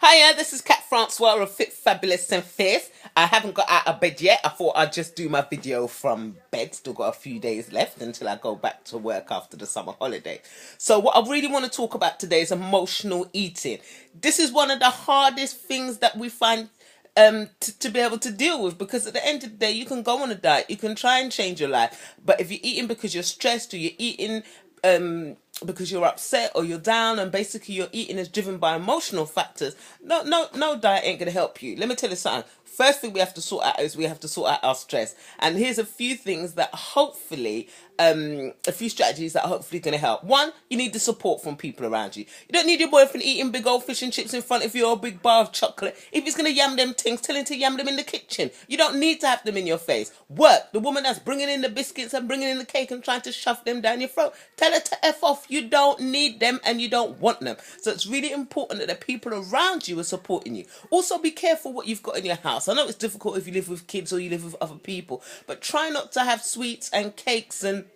Hiya, this is Cat Francois of Fit Fabulous and Fierce. I haven't got out of bed yet. I thought I'd just do my video from bed. Still got a few days left until I go back to work after the summer holiday. So what I really want to talk about today is emotional eating. This is one of the hardest things that we find to be able to deal with, because at the end of the day you can go on a diet, you can try and change your life, but if you're eating because you're stressed, or you're eating because you're upset or you're down, and basically your eating is driven by emotional factors, no diet ain't gonna help you. Let me tell you something. First thing we have to sort out is we have to sort out our stress, and here's a few things that hopefully a few strategies that are hopefully going to help. One, you need the support from people around you. You don't need your boyfriend eating big old fish and chips in front of you or a big bar of chocolate. If he's going to yam them things, tell him to yam them in the kitchen. You don't need to have them in your face. Work. The woman that's bringing in the biscuits and bringing in the cake and trying to shove them down your throat, tell her to F off. You don't need them and you don't want them. So it's really important that the people around you are supporting you. Also, be careful what you've got in your house. I know it's difficult if you live with kids or you live with other people, but try not to have sweets and cakes and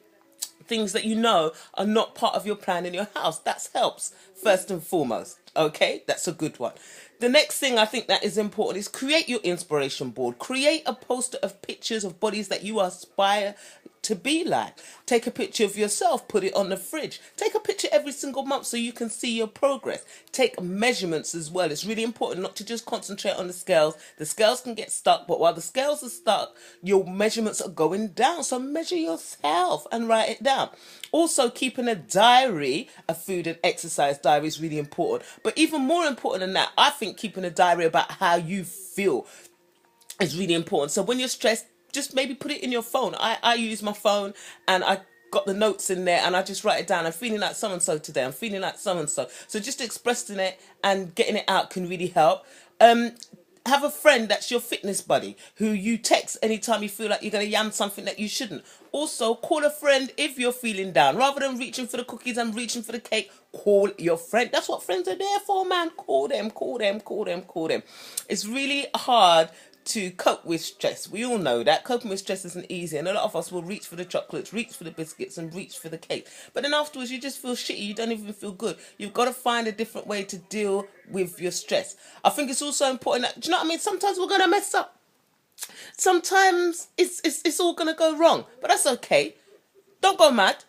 things that you know are not part of your plan in your house. That helps first and foremost. Okay, that's a good one. The next thing I think that is important is create your inspiration board. Create a poster of pictures of bodies that you aspire to be like. Take a picture of yourself, put it on the fridge. Take a picture every single month so you can see your progress. Take measurements as well. It's really important not to just concentrate on the scales. The scales can get stuck, but while the scales are stuck, your measurements are going down. So measure yourself and write it down. Also, keeping a diary, a food and exercise diary, is really important. But even more important than that, I think keeping a diary about how you feel is really important. So when you're stressed, just maybe put it in your phone. I use my phone and I got the notes in there and I just write it down. I'm feeling like so and so today. I'm feeling like so and so. So just expressing it and getting it out can really help. Have a friend that's your fitness buddy who you text anytime you feel like you're going to yam something that you shouldn't. Also, call a friend if you're feeling down. Rather than reaching for the cookies and reaching for the cake, call your friend. That's what friends are there for, man. Call them, call them, call them, call them. It's really hard to cope with stress. We all know that coping with stress isn't easy, and a lot of us will reach for the chocolates, reach for the biscuits and reach for the cake, but then afterwards you just feel shitty. You don't even feel good. You've got to find a different way to deal with your stress. I think it's also important that, do you know what I mean, sometimes we're going to mess up. Sometimes it's all going to go wrong, but that's okay. Don't go mad.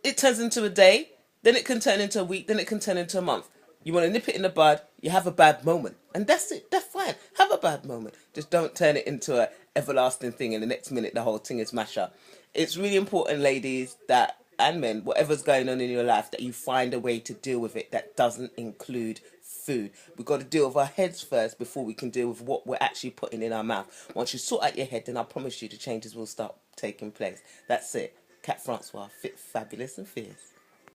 It turns into a day, then it can turn into a week, then it can turn into a month. You want to nip it in the bud, you have a bad moment, and that's it. That's fine. Have a bad moment. Just don't turn it into a everlasting thing and the next minute the whole thing is mash up. It's really important, ladies, that, and men, whatever's going on in your life, that you find a way to deal with it that doesn't include food. We've got to deal with our heads first before we can deal with what we're actually putting in our mouth. Once you sort out your head, then I promise you the changes will start taking place. That's it. Cat Francois, Fit Fabulous and Fierce.